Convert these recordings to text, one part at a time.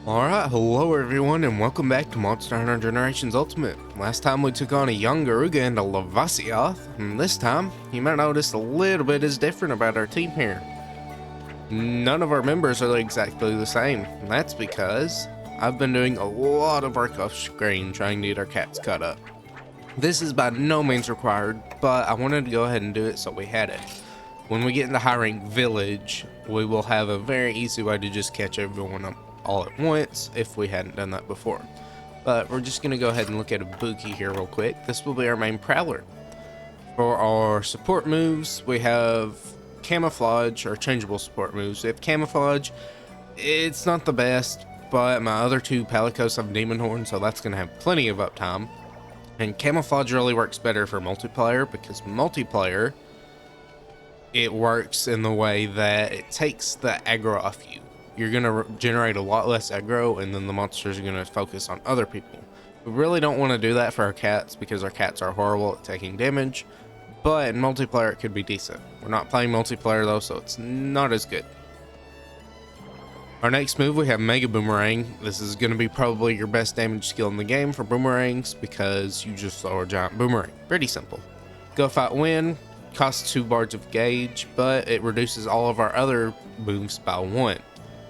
Alright, hello everyone and welcome back to Monster Hunter Generations Ultimate. Last time we took on a young Garuga and a Lavasioth, and this time, you might notice a little bit is different about our team here. None of our members are exactly the same, and that's because I've been doing a lot of work off screen trying to get our cats caught up. This is by no means required, but I wanted to go ahead and do it so we had it. When we get into High Rank Village, we will have a very easy way to just catch everyone up all at once if we hadn't done that before. But we're just going to go ahead and look at a Buki here real quick. This will be our main Prowler. For our support moves, we have Camouflage, or changeable support moves. We have Camouflage. It's not the best, but my other two Palicos have Demon Horn, so that's going to have plenty of uptime. And Camouflage really works better for multiplayer, because multiplayer, it works in the way that it takes the aggro off you. You're going to generate a lot less aggro, and then the monsters are going to focus on other people. We really don't want to do that for our cats, because our cats are horrible at taking damage, but in multiplayer it could be decent. We're not playing multiplayer though, so it's not as good. Our next move, we have Mega Boomerang. This is going to be probably your best damage skill in the game for boomerangs, because you just throw a giant boomerang. Pretty simple. Go Fight Win, costs 2 bars of gauge, but it reduces all of our other moves by 1.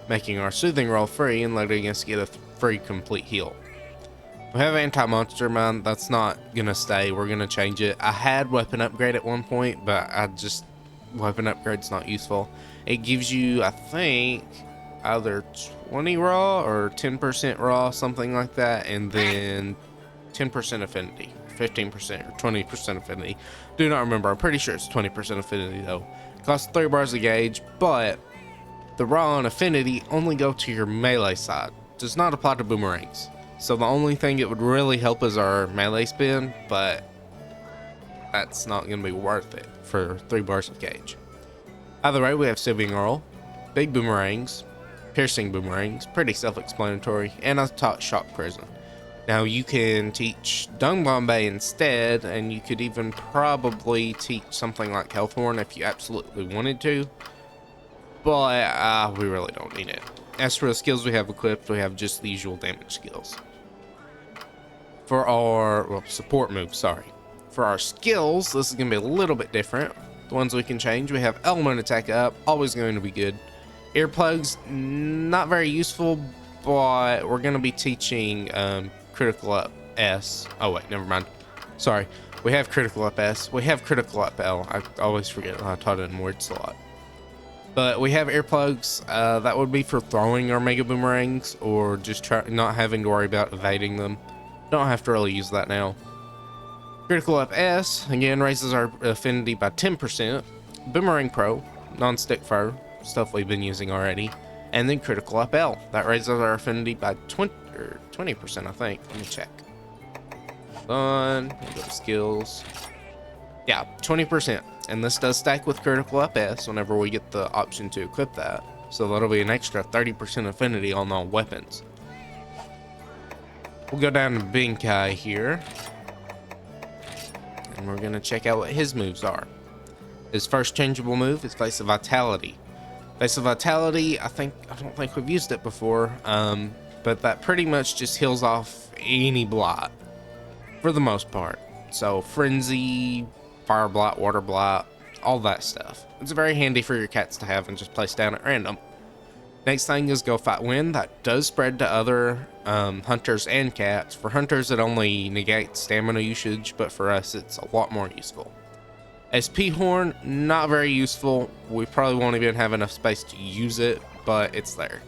Making our soothing roll free and letting us get a free complete heal. We have anti-monster mine. That's not gonna stay. We're gonna change it. I had weapon upgrade at one point, but weapon upgrade's not useful. It gives you, I think, either 20 raw or 10% raw, something like that, and then 10% affinity, 15% or 20% affinity. Do not remember. I'm pretty sure it's 20% affinity though. Costs 3 bars of gauge, but the raw and affinity only go to your melee side. Does not apply to boomerangs. So the only thing it would really help is our melee spin, but that's not going to be worth it for 3 bars of gauge. Either way, we have Sylvian Earl, big boomerangs, piercing boomerangs, pretty self-explanatory, and I taught Shock Prison. Now you can teach Dung Bombay instead, and you could even probably teach something like Health Horn if you absolutely wanted to. But we really don't need it. As for the skills we have equipped, we have just the usual damage skills. For our support moves, sorry. For our skills, this is going to be a little bit different. The ones we can change, we have element attack up, always going to be good. Earplugs, not very useful, but we're going to be teaching critical up S. Oh wait, never mind. Sorry, we have critical up S. We have critical up L. I always forget. I taught it in words a lot. But we have earplugs. That would be for throwing our Mega Boomerangs, or just not having to worry about evading them. Don't have to really use that now. Critical Up S, again, raises our affinity by 10%. Boomerang Pro, non-stick fur, stuff we've been using already. And then Critical Up L, that raises our affinity by 20%, I think. Let me check. Go to skills. Yeah, 20%. And this does stack with Critical Up S whenever we get the option to equip that. So that'll be an extra 30% affinity on all weapons. We'll go down to Binkai here. And we're going to check out what his moves are. His first changeable move is Face of Vitality. Face of Vitality, I don't think we've used it before. But that pretty much just heals off any blot. For the most part. So Frenzy, Fire Blight, Water Blight, all that stuff. It's very handy for your cats to have and just place down at random. Next thing is Go Fight Win. That does spread to other hunters and cats. For hunters, it only negates stamina usage, but for us, it's a lot more useful. SP Horn, not very useful. We probably won't even have enough space to use it, but it's there.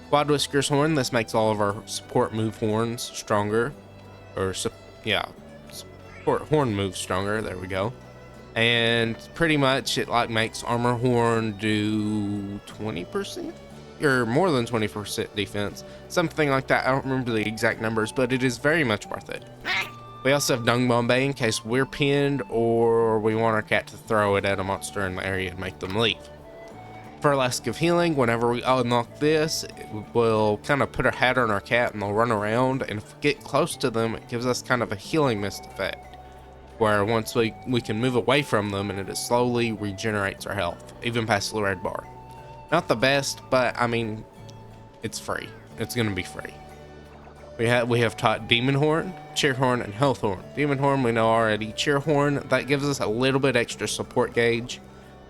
Quad Whiskers Horn, this makes all of our support move horns stronger. Support horn moves stronger, there we go. And pretty much it makes Armor Horn do 20%? Or more than 20% defense. Something like that. I don't remember the exact numbers, but it is very much worth it. We also have Dung Bombay in case we're pinned or we want our cat to throw it at a monster in the area and make them leave. Furlask of Healing, whenever we unlock this, it will kind of put a hat on our cat and they'll run around, and if we get close to them, it gives us kind of a healing mist effect, where once we can move away from them and it slowly regenerates our health, even past the red bar. Not the best, but I mean, it's free. It's gonna be free. We have taught Demon Horn, Cheer Horn, and Health Horn. Demon Horn we know already. Cheer Horn, that gives us a little bit extra support gauge.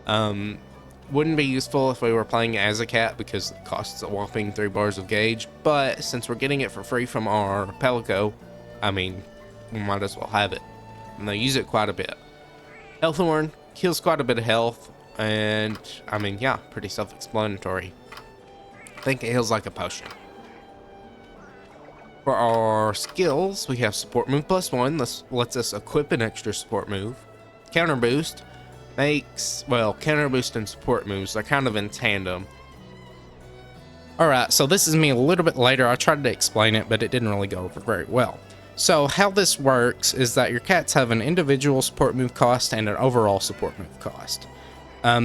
Wouldn't be useful if we were playing as a cat because it costs a whopping 3 bars of gauge. But since we're getting it for free from our Pelico, I mean, we might as well have it. And they use it quite a bit. Health Horn heals quite a bit of health. And, I mean, yeah, pretty self-explanatory. I think it heals like a potion. For our skills, we have Support Move +1. This lets us equip an extra support move. Counter Boost makes, well, Counter Boost and support moves, they're kind of in tandem. Alright, so this is me a little bit later. I tried to explain it, but it didn't really go over very well. So how this works is that your cats have an individual support move cost and an overall support move cost.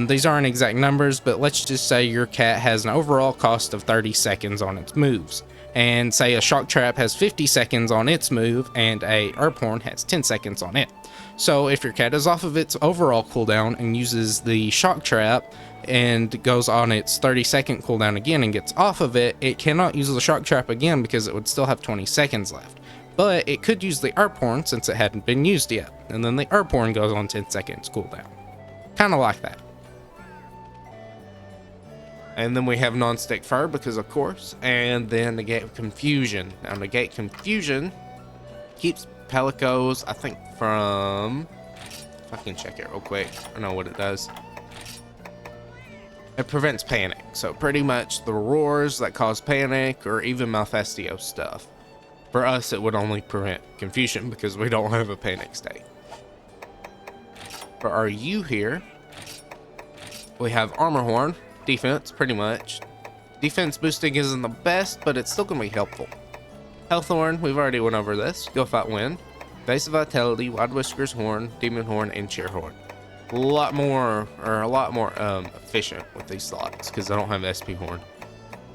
These aren't exact numbers, but let's just say your cat has an overall cost of 30 seconds on its moves. And say a Shock Trap has 50 seconds on its move, and a Herb Horn has 10 seconds on it. So if your cat is off of its overall cooldown and uses the Shock Trap and goes on its 30-second cooldown again and gets off of it, it cannot use the Shock Trap again because it would still have 20 seconds left. But it could use the Herb Horn since it hadn't been used yet, and then the Herb Horn goes on 10 seconds cooldown. Kinda like that. And then we have Non-Stick Fur because of course, and then Negate Confusion. Now Negate Confusion keeps Pelicos, I think from, if I can check it real quick, I know what it does. It prevents panic, so pretty much the roars that cause panic or even Malfestio stuff. For us it would only prevent confusion because we don't have a panic state. For our U here, we have Armor Horn. Defense, pretty much. Defense boosting isn't the best, but it's still going to be helpful. Health Horn, we've already went over this. Go Fight Win. Base of Vitality, Wide Whiskers Horn, Demon Horn, and Cheer Horn. A lot more efficient with these slots, because I don't have SP Horn.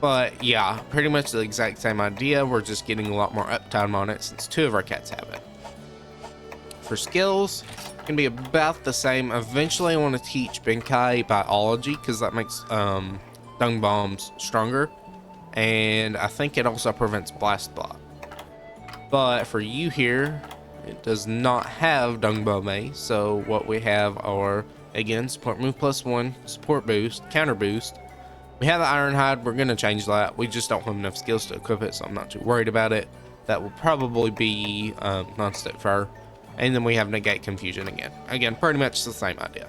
But yeah, pretty much the exact same idea. We're just getting a lot more uptime on it, since 2 of our cats have it. For skills, can be about the same. Eventually I want to teach Benkai biology because that makes dung bombs stronger, and I think it also prevents blast block. But for you here, it does not have dung bomb A, so what we have are again support move +1, support boost, counter boost. We have the Iron Hide. We're gonna change that. We just don't have enough skills to equip it, so I'm not too worried about it. That will probably be Non-Stick Fur. And then we have Negate Confusion again. Again, pretty much the same idea.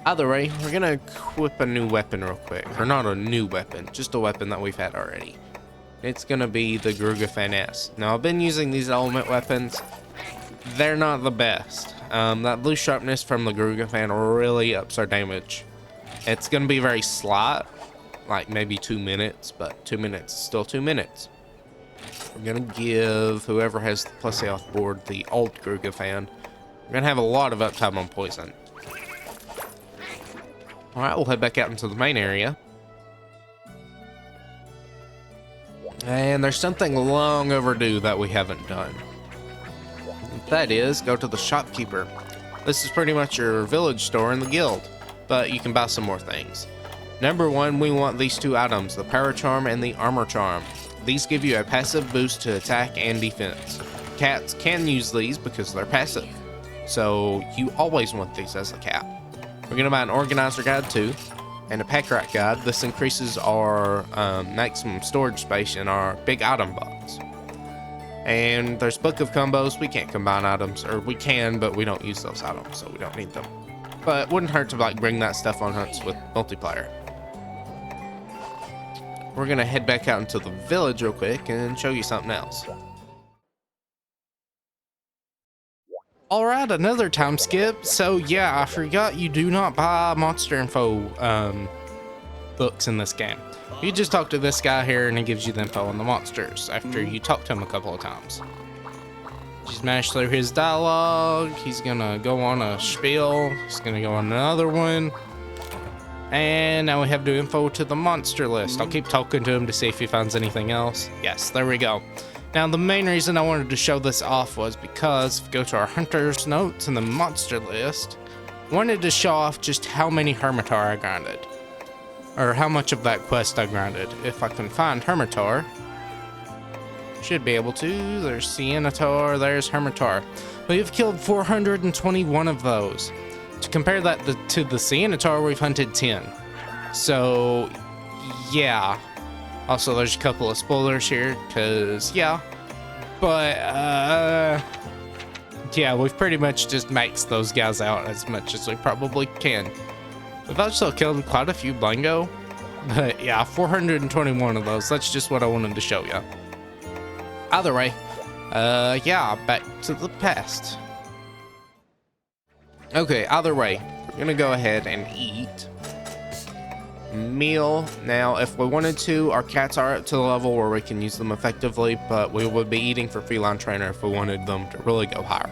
Either way, we're gonna equip a new weapon real quick. Or not a new weapon, just a weapon that we've had already. It's gonna be the Garuga Fan S. Now, I've been using these element weapons. They're not the best. That blue sharpness from the Garuga Fan really ups our damage. It's gonna be very slight, like maybe 2 minutes, but 2 minutes is still 2 minutes. We're gonna give whoever has the +A off board the old Garuga Fan. We're gonna have a lot of uptime on poison. Alright, we'll head back out into the main area. And there's something long overdue that we haven't done. That is, go to the Shopkeeper. This is pretty much your village store in the guild, but you can buy some more things. Number 1, we want these 2 items, the Power Charm and the Armor Charm. These give you a passive boost to attack and defense. Cats can use these because they're passive, so you always want these as a cat. We're going to buy an Organizer Guide too, and a Pack Rat Guide. This increases our maximum storage space in our big item box. And there's Book of Combos. We can't combine items, or we can, but we don't use those items, so we don't need them. But it wouldn't hurt to like bring that stuff on hunts with multiplayer. We're gonna head back out into the village real quick and show you something else. Alright, another time skip. So yeah, I forgot you do not buy monster info books in this game. You just talk to this guy here and he gives you the info on the monsters after you talk to him a couple of times. Just smash through his dialogue. He's gonna go on a spiel. He's gonna go on another one. And now we have to info to the monster list. I'll keep talking to him to see if he finds anything else. Yes, there we go. Now the main reason I wanted to show this off was because if we go to our hunter's notes in the monster list, I wanted to show off just how many Hermitar I grinded. or how much of that quest I grinded. If I can find Hermitar, should be able to. There's Siennatar, there's Hermitar. We've killed 421 of those. To compare that to the Siennatar, we've hunted 10. So, yeah. Also, there's a couple of spoilers here, because, yeah. But, yeah, we've pretty much just maxed those guys out as much as we probably can. We've also killed quite a few Blango. But, yeah, 421 of those. That's just what I wanted to show you. Either way, yeah, back to the past. Okay, either way, we're gonna go ahead and eat. Meal. Now, if we wanted to, our cats are up to the level where we can use them effectively, but we would be eating for Feline Trainer if we wanted them to really go higher.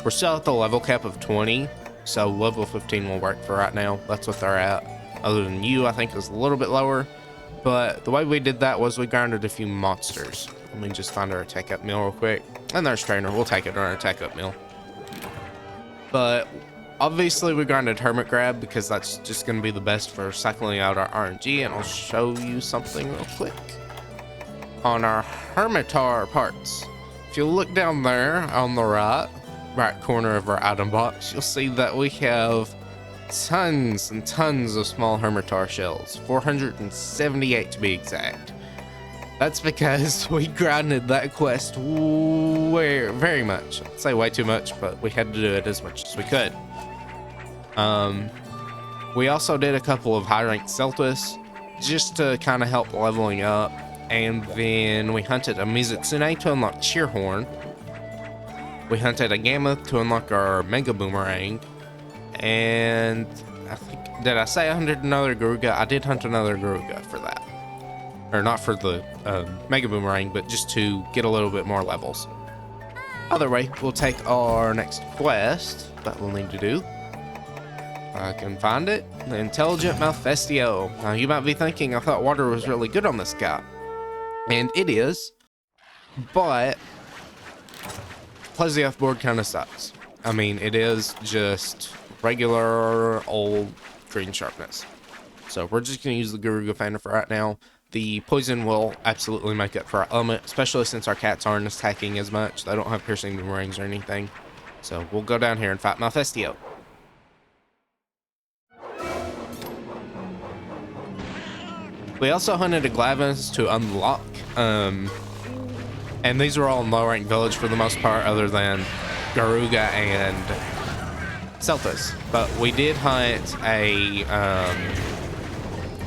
We're still at the level cap of 20, so level 15 will work for right now. That's what they're at. Other than you, I think is a little bit lower, but the way we did that was we grounded a few monsters. Let me just find our attack up meal real quick. And there's Trainer. We'll take it on our attack up meal. But obviously we grinded Hermit Grab because that's just going to be the best for cycling out our RNG. And I'll show you something real quick. On our Hermitar parts, if you look down there on the right corner of our item box, you'll see that we have tons and tons of small Hermitar shells. 478 to be exact. That's because we grinded that quest very much. I'd say way too much, but we had to do it as much as we could. We also did a couple of high-ranked Celtus just to kind of help leveling up. And then we hunted a Mizutsune to unlock Cheerhorn. We hunted a Gammoth to unlock our Mega Boomerang. And I think, did I say I hunted another Garuga? I did hunt another Garuga for that. Or not for the Mega Boomerang, but just to get a little bit more levels. Either way, we'll take our next quest that we'll need to do. I can find it. The Intelligent Malfestio. Now, you might be thinking, I thought water was really good on this guy. And it is. But Plesioth board kind of sucks. I mean, it is just regular old green sharpness. So we're just going to use the Garuga Fainer for right now. The poison will absolutely make up for our element, especially since our cats aren't attacking as much. They don't have piercing boomerangs or anything. So we'll go down here and fight Malfestio. We also hunted a Glavenus to unlock. And these were all in low rank village for the most part, other than Garuga and Celtus. But we did hunt a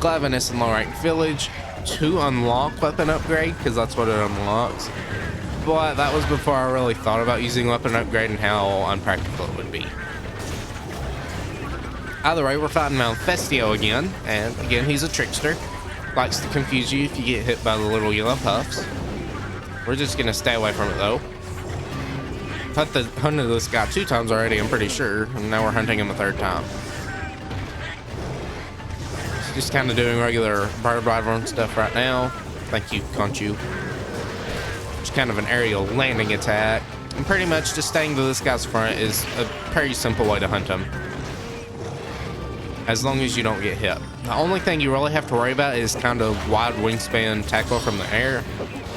Glavenus in low rank village to unlock weapon upgrade, because that's what it unlocks. But that was before I really thought about using weapon upgrade and how unpractical it would be. Either way, we're fighting Malfestio again, and again, he's a trickster. Likes to confuse you if you get hit by the little yellow puffs. We're just gonna stay away from it though. I've hunted this guy 2 times already, I'm pretty sure, and now we're hunting him a 3rd time. Just kind of doing regular bird wyvern stuff right now. Thank you, Conchu. Just kind of an aerial landing attack. And pretty much just staying to this guy's front is a very simple way to hunt him. As long as you don't get hit. The only thing you really have to worry about is kind of wide wingspan tackle from the air.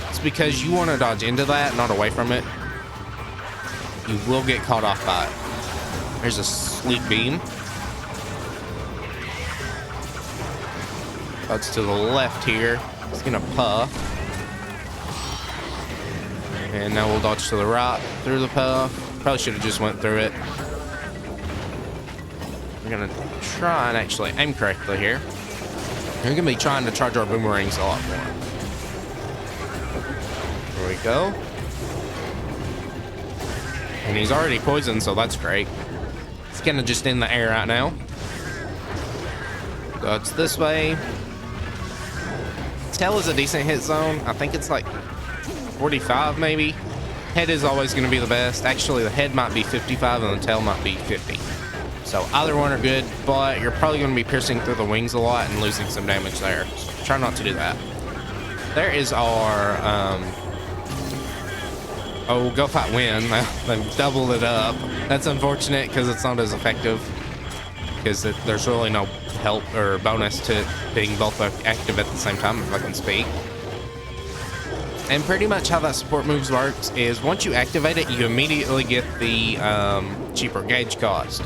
It's because you want to dodge into that, not away from it. You will get caught off by it. There's a sleep beam. That's to the left here. It's gonna puff. And now we'll dodge to the right through the puff. Probably should have just went through it. We're gonna try and actually aim correctly here. We're gonna be trying to charge our boomerangs a lot more. There we go. And he's already poisoned, so that's great. It's kind of just in the air right now. So it's this way. Tail is a decent hit zone. I think it's like 45 maybe. Head is always going to be the best. Actually, the head might be 55 and the tail might be 50. So either one are good, but you're probably going to be piercing through the wings a lot and losing some damage there. So try not to do that. There is our... Oh, go fight Wind. They've doubled it up. That's unfortunate because it's not as effective. because there's really no help or bonus to being both active at the same time, if I can speak. And pretty much how that support moves works is once you activate it, you immediately get the cheaper gauge cost.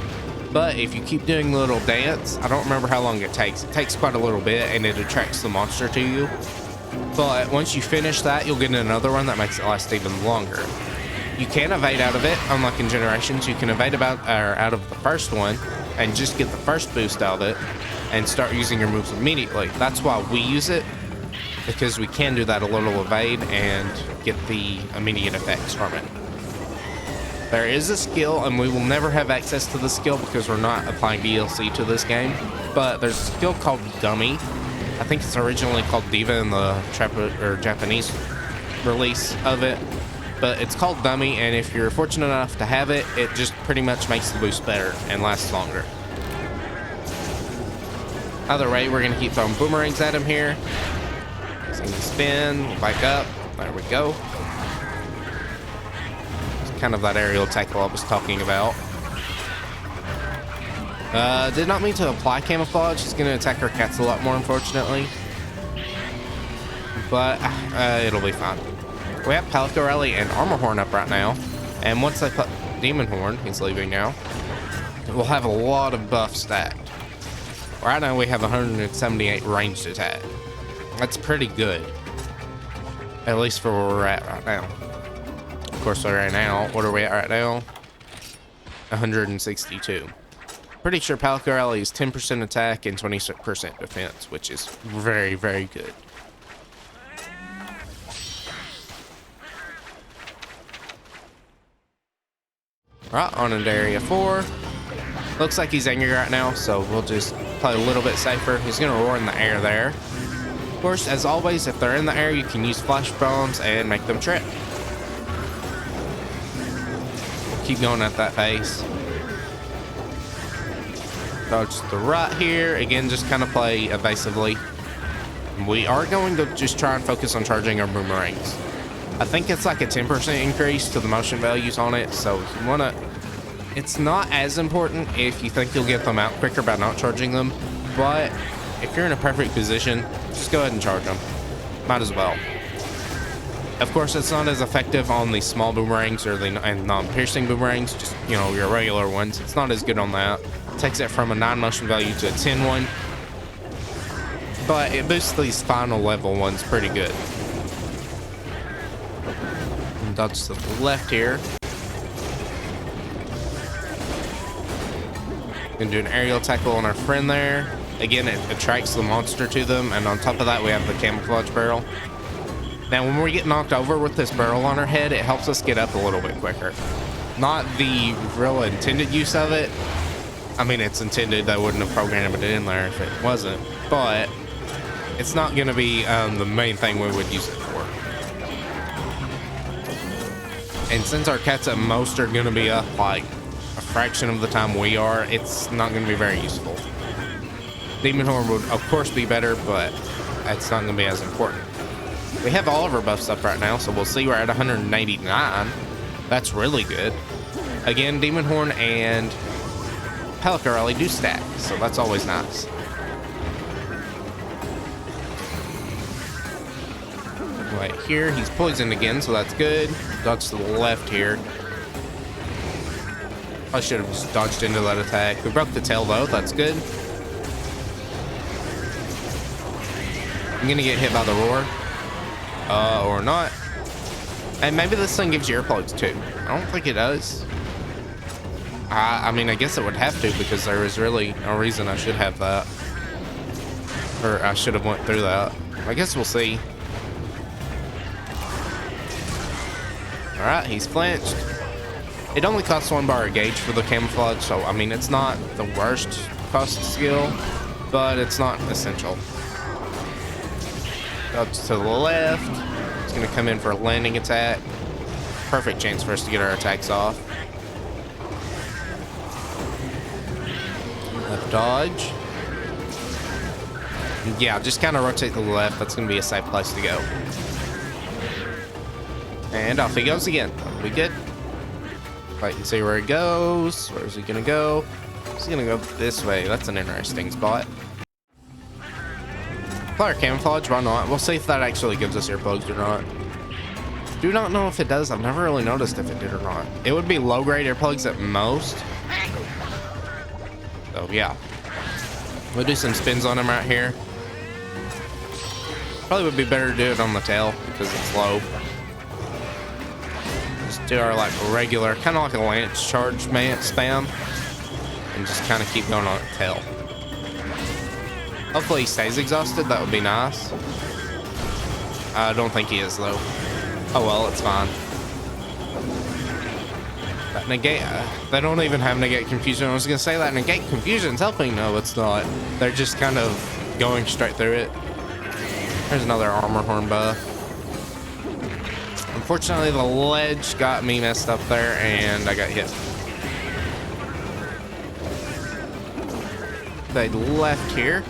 But if you keep doing the little dance, I don't remember how long it takes. It takes quite a little bit, and it attracts the monster to you. But once you finish that, you'll get another one that makes it last even longer. You can evade out of it, unlike in Generations. You can evade out of the first one and just get the first boost out of it and start using your moves immediately. That's why we use it, because we can do that a little evade and get the immediate effects from it. There is a skill, and we will never have access to the skill because we're not applying DLC to this game, but there's a skill called Dummy. I think it's originally called Diva in the Japanese release of it, but it's called Dummy, and if you're fortunate enough to have it, it just pretty much makes the boost better and lasts longer. Either way, we're going to keep throwing boomerangs at him here. He's going to spin, back up, there we go. Kind of that aerial tackle I was talking about. Did not mean to apply camouflage. He's going to attack our cats a lot more, unfortunately. But it'll be fine. We have Palicorelli and Armor Horn up right now. And once I put Demon Horn, he's leaving now, we'll have a lot of buff stacked. Right now we have 178 ranged attack. That's pretty good. At least for where we're at right now. Of course, right now, what are we at right now? 162. Pretty sure Palicorelli is 10% attack and 20% defense, which is very, very good. Right, on into area 4. Looks like he's angry right now, so we'll just play a little bit safer. He's gonna roar in the air there. Of course, as always, if they're in the air, you can use flash bombs and make them trip. Keep going at that pace. Dodge to the right here. Again, just kind of play evasively. We are going to just try and focus on charging our boomerangs. I think it's like a 10% increase to the motion values on it, so if you want to... It's not as important if you think you'll get them out quicker by not charging them, but if you're in a perfect position, just go ahead and charge them. Might as well. Of course, it's not as effective on the small boomerangs or the non-piercing boomerangs, just, you know, your regular ones. It's not as good on that. It takes it from a 9 motion value to a 10 one. But it boosts these final level ones pretty good. And dodge to the left here. Gonna do an aerial tackle on our friend there. Again, it attracts the monster to them, and on top of that, we have the camouflage barrel. Now, when we get knocked over with this barrel on our head, it helps us get up a little bit quicker. Not the real intended use of it. I mean, it's intended. I wouldn't have programmed it in there if it wasn't. But it's not going to be the main thing we would use it for. And since our cats at most are going to be up like a fraction of the time we are, it's not going to be very useful. Demon Horn would, of course, be better, but it's not going to be as important. We have all of our buffs up right now, so we'll see. We're at 189. That's really good. Again, Demon Horn and Palicorelli do stack, so that's always nice. Right here, he's poisoned again, so that's good. Dodge to the left here. I should have just dodged into that attack. We broke the tail, though. That's good. I'm gonna get hit by the roar. Or not. And maybe this thing gives you earplugs too. I don't think it does. I mean, I guess it would have to, because there is really no reason I should have that. Or I should have went through that. I guess we'll see. Alright, he's flinched. It only costs 1 bar a gauge for the camouflage, so I mean, it's not the worst cost skill, but it's not essential. Up to the left. It's going to come in for a landing attack. Perfect chance for us to get our attacks off. Left dodge. Yeah, just kind of rotate to the left. That's going to be a safe place to go. And off he goes again. We good? Wait and see where he goes. Where is he going to go? He's gonna go this way. That's an interesting spot. Player camouflage, why not? We'll see if that actually gives us earplugs or not. Do not know if it does. I've never really noticed if it did or not. It would be low grade earplugs at most. So yeah. We'll do some spins on him right here. Probably would be better to do it on the tail because it's low. Just do our like regular, kind of like a lance charge spam. And just kind of keep going on the tail. Hopefully he stays exhausted. That would be nice. I don't think he is though. Oh well, it's fine. That negate, they don't even have negate confusion. I was gonna say that negate confusion's helping. No, it's not. They're just kind of going straight through it. There's another armor horn buff. Unfortunately, the ledge got me messed up there, and I got hit. They left here.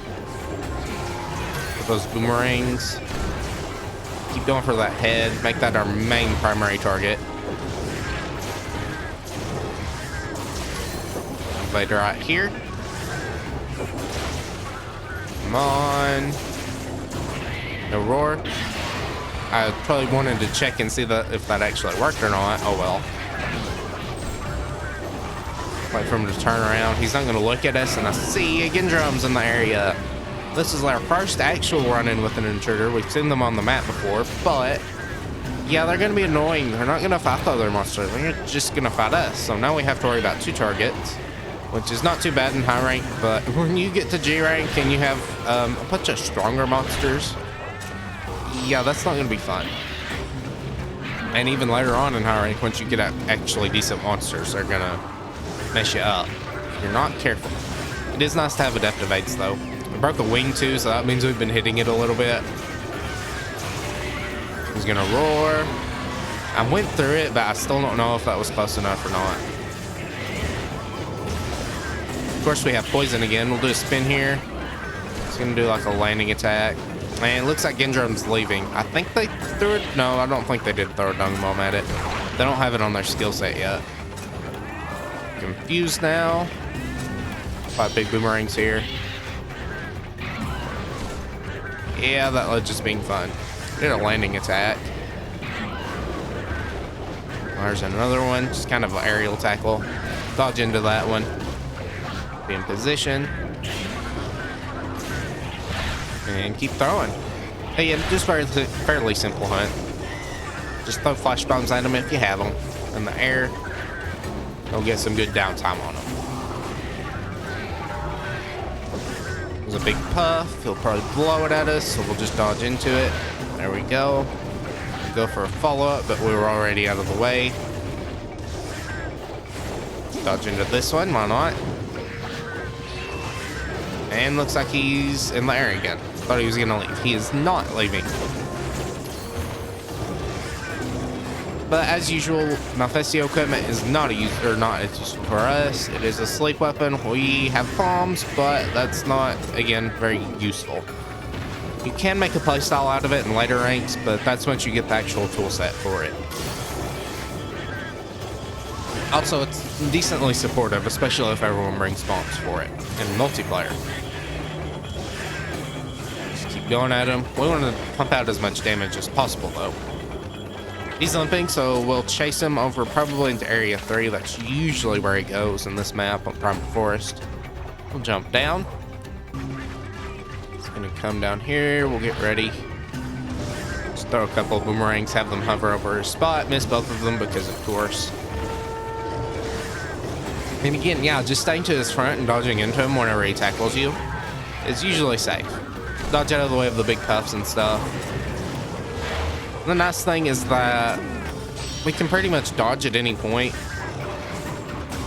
Those boomerangs. Keep going for that head. Make that our main primary target. Invader right here. Come on. No roar. I probably wanted to check and see if that actually worked or not. Oh well. Wait for him to turn around. He's not going to look at us, and I see again drums in the area. This is our first actual run-in with an intruder. We've seen them on the map before, but yeah, they're going to be annoying. They're not going to fight the other monsters. They're just going to fight us. So now we have to worry about 2 targets, which is not too bad in high rank, but when you get to G rank and you have a bunch of stronger monsters, yeah, that's not going to be fun. And even later on in high rank, once you get actually decent monsters, they're going to mess you up if you're not careful. It is nice to have adept evades though. I broke a wing too, so that means we've been hitting it a little bit. He's gonna roar. I went through it, but I still don't know if that was close enough or not. Of course, we have poison again. We'll do a spin here. It's gonna do like a landing attack. And it looks like Gendrum's leaving. I think they threw it. No, I don't think they did throw a dung bomb at it. They don't have it on their skill set yet. Confused now. 5 big boomerangs here. Yeah, that was just being fun. Did a landing attack. There's another one. Just kind of an aerial tackle. Dodge into that one. Be in position. And keep throwing. Hey, yeah, just fairly simple hunt. Just throw flash bombs at them if you have them. In the air. They'll get some good downtime on them. There's a big puff. He'll probably blow it at us, so we'll just dodge into it. There we go. Go for a follow-up, but we were already out of the way. Dodge into this one, why not? And looks like he's in the air again. Thought he was gonna leave. He is not leaving. But as usual, Malfestio equipment is not a use or not it's useful for us. It is a sleep weapon. We have bombs, but that's not, again, very useful. You can make a playstyle out of it in later ranks, but that's once you get the actual tool set for it. Also, it's decently supportive, especially if everyone brings bombs for it in multiplayer. Just keep going at him. We want to pump out as much damage as possible, though. He's limping, so we'll chase him over probably into Area 3. That's usually where he goes in this map on Primal Forest. We'll jump down. He's going to come down here. We'll get ready. Just throw a couple of boomerangs, have them hover over his spot. Miss both of them because, of course. And again, yeah, just staying to his front and dodging into him whenever he tackles you is usually safe. Dodge out of the way of the big puffs and stuff. The nice thing is that we can pretty much dodge at any point.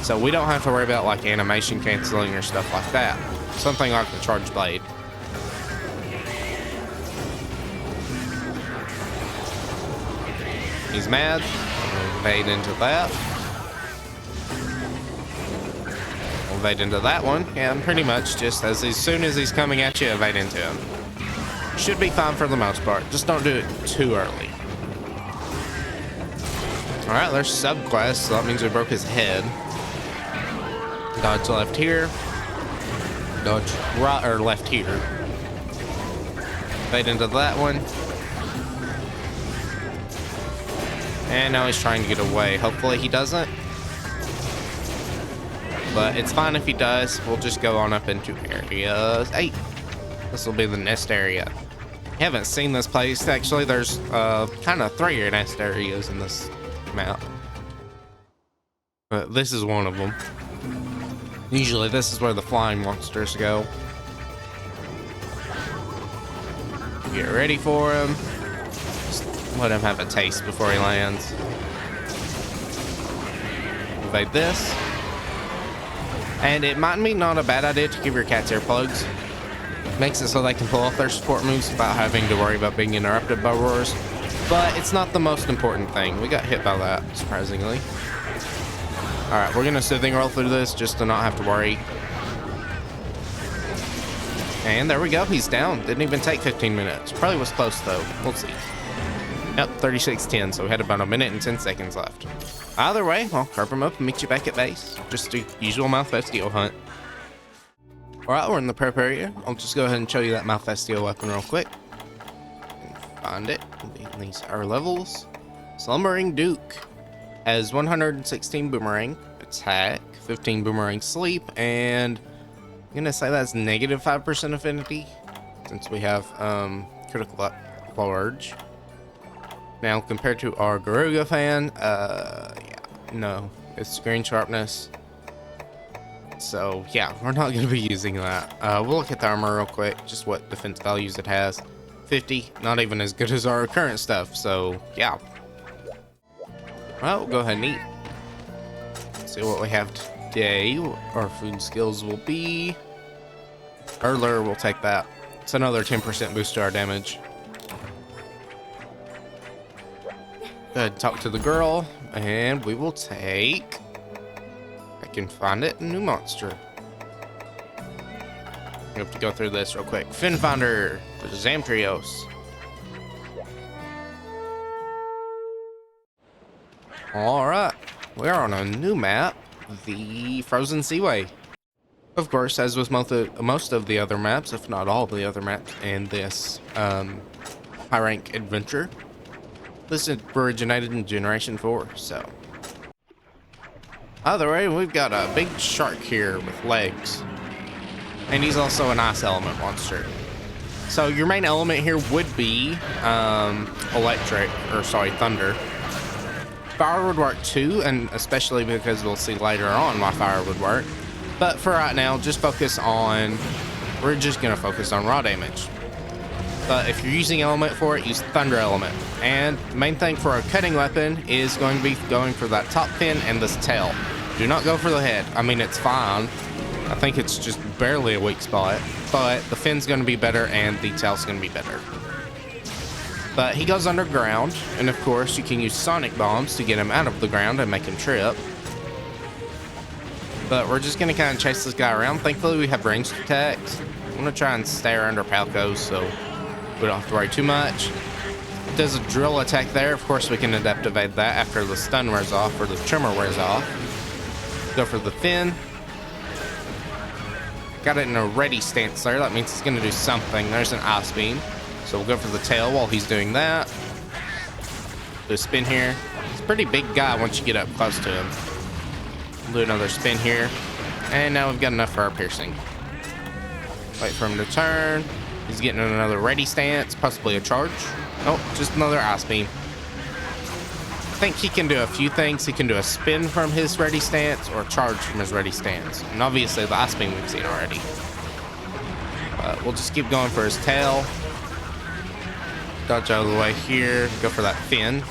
So we don't have to worry about like animation canceling or stuff like that. Something like the charge blade. He's mad. We'll evade into that. We'll evade into that one. And pretty much just as soon as he's coming at you, evade into him. Should be fine for the most part. Just don't do it too early. Alright, there's subquest, so that means we broke his head. Dodge left here. Dodge right or left here. Fade into that one. And now he's trying to get away. Hopefully he doesn't. But it's fine if he does. We'll just go on up into areas 8. This will be the nest area. I haven't seen this place. Actually, there's kind of 3 nest areas in this map. But this is one of them. Usually this is where the flying monsters go. Get ready for him. Just let him have a taste before he lands. Invade this. And it might be not a bad idea to give your cats earplugs. Makes it so they can pull off their support moves without having to worry about being interrupted by roars. But it's not the most important thing. We got hit by that, surprisingly. Alright, we're gonna soothing roll through this just to not have to worry. And there we go, he's down. Didn't even take 15 minutes. Probably was close though. We'll see. Yep, 36:10, so we had about 1 minute and 10 seconds left. Either way, I'll carve him up and meet you back at base. Just the usual Malfestio hunt. Alright, we're in the prep area. I'll just go ahead and show you that Malfestio weapon real quick. Find it. These are levels. Slumbering Duke has 116 boomerang attack, 15 boomerang sleep, and I'm gonna say that's negative 5% affinity since we have critical large. Now compared to our Garuga fan, yeah, no, it's green sharpness. So yeah, we're not going to be using that. We'll look at the armor real quick, just what defense values it has. 50, not even as good as our current stuff, so yeah. Well, we'll go ahead and eat. Let's see what we have today. Our food skills will be... Rattler, we'll take that. It's another 10% boost to our damage. Go ahead and talk to the girl, and we will take... I can find it, a new monster. We have to go through this real quick. Fin Finder, the Zamtrios. Alright, we're on a new map, the Frozen Seaway. Of course, as with most of the other maps, if not all the other maps in this high rank adventure, this originated in Generation 4, so. Either way, we've got a big shark here with legs. And he's also an ice element monster. So your main element here would be thunder. Fire would work too, and especially because we'll see later on why fire would work. But for right now, we're just gonna focus on raw damage. But if you're using element for it, use thunder element. And the main thing for a cutting weapon is going to be going for that top fin and this tail. Do not go for the head. I mean, it's fine. I think it's just barely a weak spot, but the fin's going to be better and the tail's going to be better. But he goes underground, and of course you can use sonic bombs to get him out of the ground and make him trip. But we're just going to kind of chase this guy around. Thankfully we have ranged attacks. I'm going to try and stay under Palcos so we don't have to worry too much. If there's a drill attack there, of course we can adapt evade that after the stun wears off or the tremor wears off. Go for the fin. Got it in a ready stance there. That means he's going to do something. There's an ice beam. So we'll go for the tail while he's doing that. Do a spin here. He's a pretty big guy once you get up close to him. We'll do another spin here. And now we've got enough for our piercing. Wait for him to turn. He's getting in another ready stance. Possibly a charge. Oh, just another ice beam. I think he can do a few things. He can do a spin from his ready stance or charge from his ready stance. And obviously the ice beam we've seen already. But we'll just keep going for his tail. Dodge out of the way here. Go for that fin.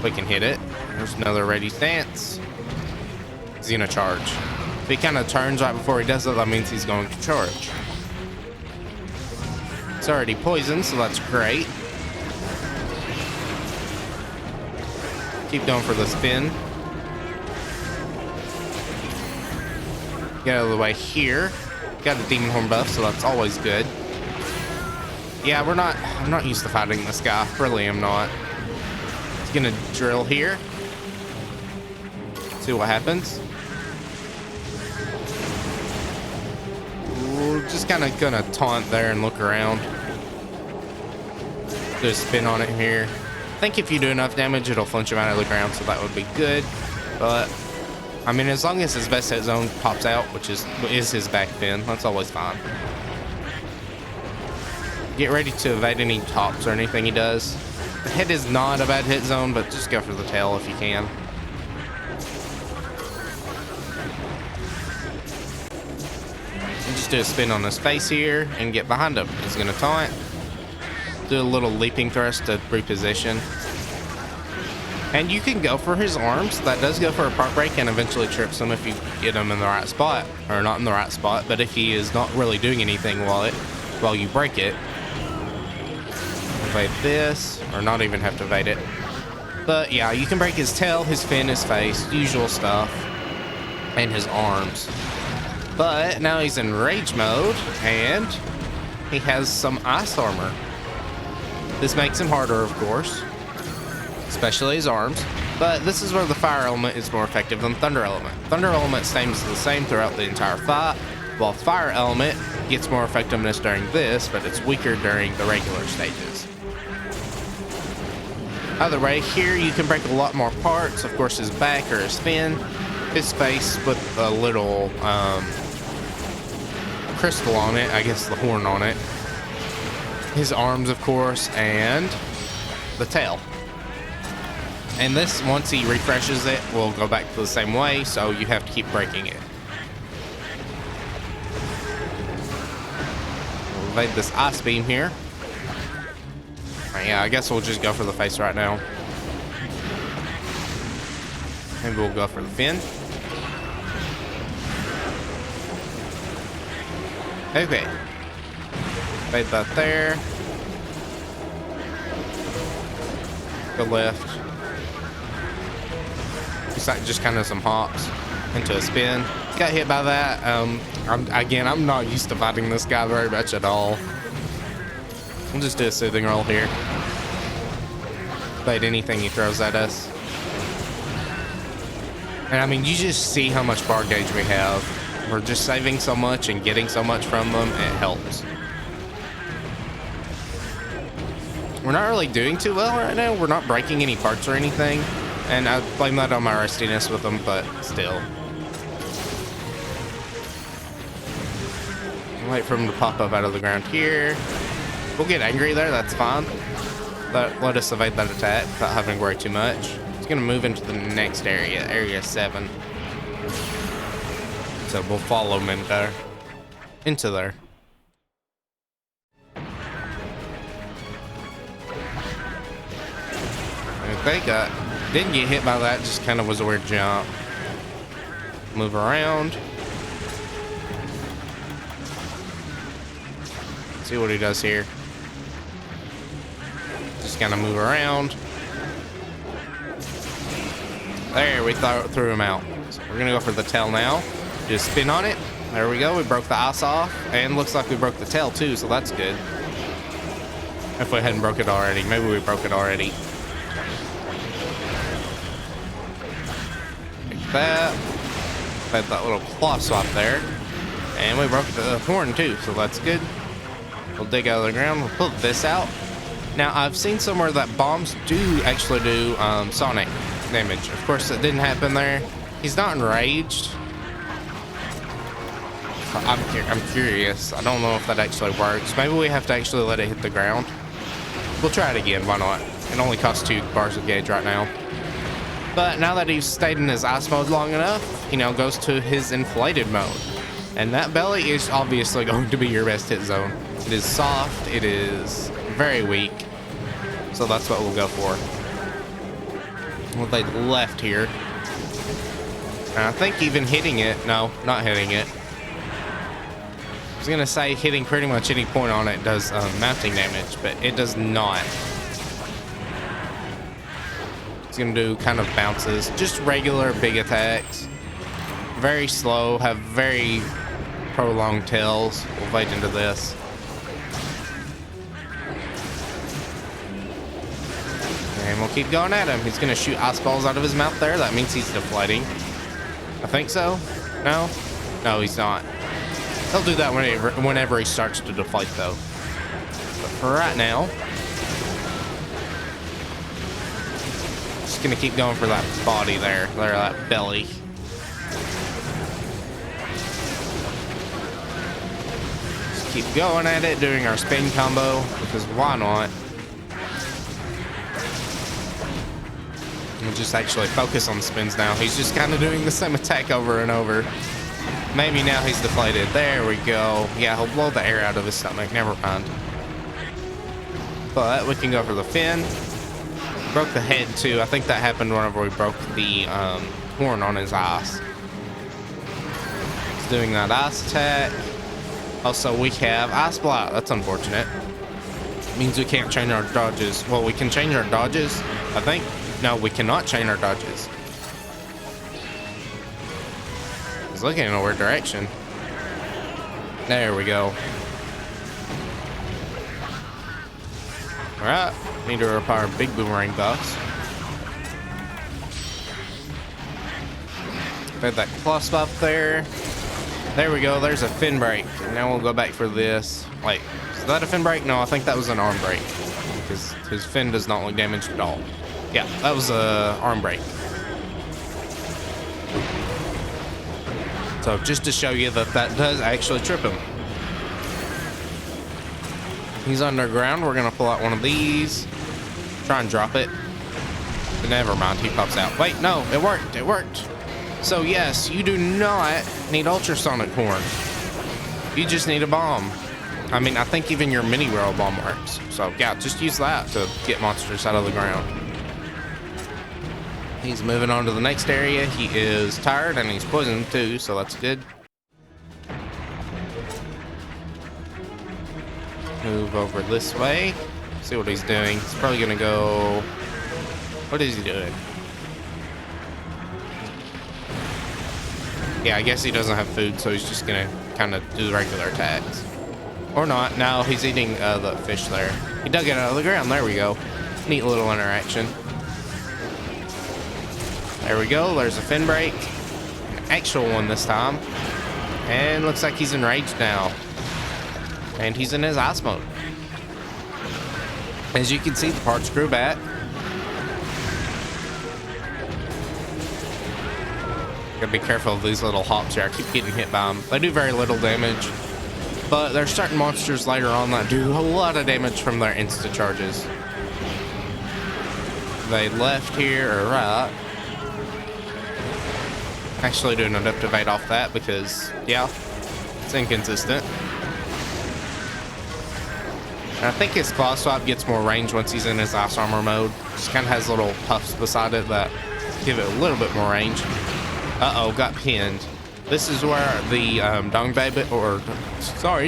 We can hit it. There's another ready stance. He's gonna charge. If he kind of turns right before he does it, that means he's going to charge. It's already poisoned, so that's great. Keep going for the spin. Get out of the way here. Got a demon horn buff, so that's always good. Yeah, I'm not used to fighting this guy. Really, I'm not. He's gonna drill here. See what happens. we're just kind of gonna taunt there and look around. Do a spin on it here. I think if you do enough damage, it'll flinch him out of the ground, so that would be good. But I mean, as long as his best hit zone pops out, which is his back fin, that's always fine. Get ready to evade any tops or anything he does. The head is not a bad hit zone, but just go for the tail if you can. And just do a spin on his face here and get behind him. He's gonna taunt. Do a little leaping thrust to reposition. And you can go for his arms. That does go for a part break and eventually trips him if you get him in the right spot. Or not in the right spot, but if he is not really doing anything while you break it. Evade this, or not even have to evade it. But yeah, you can break his tail, his fin, his face, usual stuff. And his arms. But now he's in rage mode, and he has some ice armor. This makes him harder, of course. Especially his arms, but this is where the fire element is more effective than thunder element. Thunder element stays the same throughout the entire fight, while fire element gets more effectiveness during this, but it's weaker during the regular stages. Either way, here you can break a lot more parts. Of course, his back or his fin, his face with a little crystal on it, I guess the horn on it, his arms, of course, and the tail. And this, once he refreshes it, will go back to the same way, so you have to keep breaking it. We'll evade this ice beam here. Yeah, I guess we'll just go for the face right now. Maybe we'll go for the fin. Okay. Evade that there. Go left. Just kind of some hops into a spin. Got hit by that. I'm not used to fighting this guy very much at all. We'll just do a soothing roll here. Bait anything he throws at us. And I mean, you just see how much bar gauge we have. We're just saving so much and getting so much from them. It helps. We're not really doing too well right now. We're not breaking any parts or anything. And I blame that on my rustiness with them, but still. Wait for him to pop up out of the ground here. We'll get angry there, that's fine. Let us evade that attack without having to worry too much. He's gonna move into the next area, area 7. So we'll follow him in there. Into there. Okay, didn't get hit by that, just kind of was a weird jump. Move around. See what he does here. Just kind of move around. There, we threw him out. So we're gonna go for the tail now. Just spin on it. There we go, we broke the ice off. And looks like we broke the tail too, so that's good. If we hadn't broke it already, maybe we broke it already. That had that little claw swap there, and we broke the horn too, so that's good. We'll dig out of the ground. We'll pull this out. Now I've seen somewhere that bombs do actually do sonic damage. Of course, it didn't happen there. He's not enraged. I'm curious. I don't know if that actually works. Maybe we have to actually let it hit the ground. We'll try it again. Why not? It only costs 2 bars of gauge right now. But now that he's stayed in his ice mode long enough, he now goes to his inflated mode. And that belly is obviously going to be your best hit zone. It is soft, it is very weak. So that's what we'll go for. We'll play left here. And I think even hitting it, no, not hitting it. I was gonna say hitting pretty much any point on it does mounting damage, but it does not. It's gonna do kind of bounces, just regular big attacks. Very slow, have very prolonged tails. We'll fight into this. And we'll keep going at him. He's gonna shoot ice balls out of his mouth there. That means he's deflating. I think so. No? No, he's not. He'll do that whenever he starts to deflate, though. But for right now, just gonna keep going for that body there, that belly. Just keep going at it, doing our spin combo, because why not? We'll just actually focus on spins now. He's just kind of doing the same attack over and over. Maybe now he's deflated. There we go. Yeah, he'll blow the air out of his stomach. Never mind. But we can go for the fin. Broke the head too. I think that happened whenever we broke the horn on his eyes. He's doing that ice attack. Also, we have ice block. That's unfortunate. Means we can't change our dodges. Well, we can change our dodges, I think. No, we cannot change our dodges. He's looking in a weird direction. There we go. Alright, need to repair big boomerang buffs. Put that clasp up there. There we go, there's a fin break. Now we'll go back for this. Wait, is that a fin break? No, I think that was an arm break. Because his fin does not look damaged at all. Yeah, that was a arm break. So just to show you that that does actually trip him. He's underground. We're gonna pull out one of these. Try and drop it. But never mind, he pops out. Wait, no, it worked. It worked. So yes, you do not need ultrasonic horn. You just need a bomb. I mean, I think even your mini rail bomb works. So yeah, just use that to get monsters out of the ground. He's moving on to the next area. He is tired and he's poisoned too, so that's good. Move over this way. See what he's doing. He's probably gonna go... What is he doing? Yeah, I guess he doesn't have food, so he's just gonna kind of do the regular attacks. Or not. Now he's eating the fish there. He dug it out of the ground. There we go. Neat little interaction. There we go, there's a fin break. An actual one this time. And looks like he's enraged now. And he's in his ice mode. As you can see, the parts grew back. Gotta be careful of these little hops here. I keep getting hit by them. They do very little damage. But there's certain monsters later on that do a lot of damage from their insta charges. They left here, or right. Actually doing an activate off that because, yeah, it's inconsistent. And I think his claw swap gets more range once he's in his ice armor mode. Just kind of has little puffs beside it that give it a little bit more range. Uh-oh, got pinned. This is where the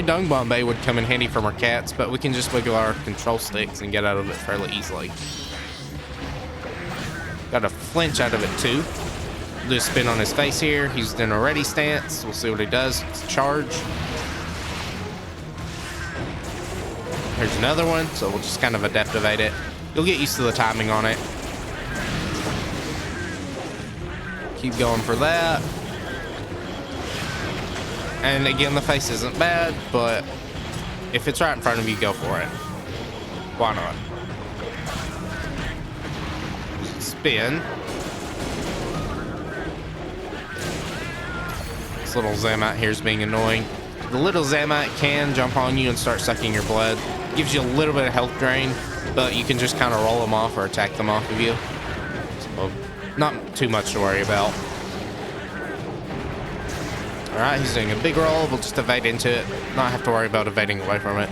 Dung Bombay would come in handy from our cats, but we can just wiggle our control sticks and get out of it fairly easily. Got a flinch out of it too. Do a spin on his face here. He's in a ready stance. We'll see what he does. It's a charge. Here's another one, so we'll just kind of adaptivate it. You'll get used to the timing on it. Keep going for that. And again, the face isn't bad, but if it's right in front of you, go for it. Why not? Spin. This little Zamite here is being annoying. The little Zamite can jump on you and start sucking your blood. Gives you a little bit of health drain, but you can just kind of roll them off or attack them off of you. So, not too much to worry about. Alright, he's doing a big roll. We'll just evade into it. Not have to worry about evading away from it.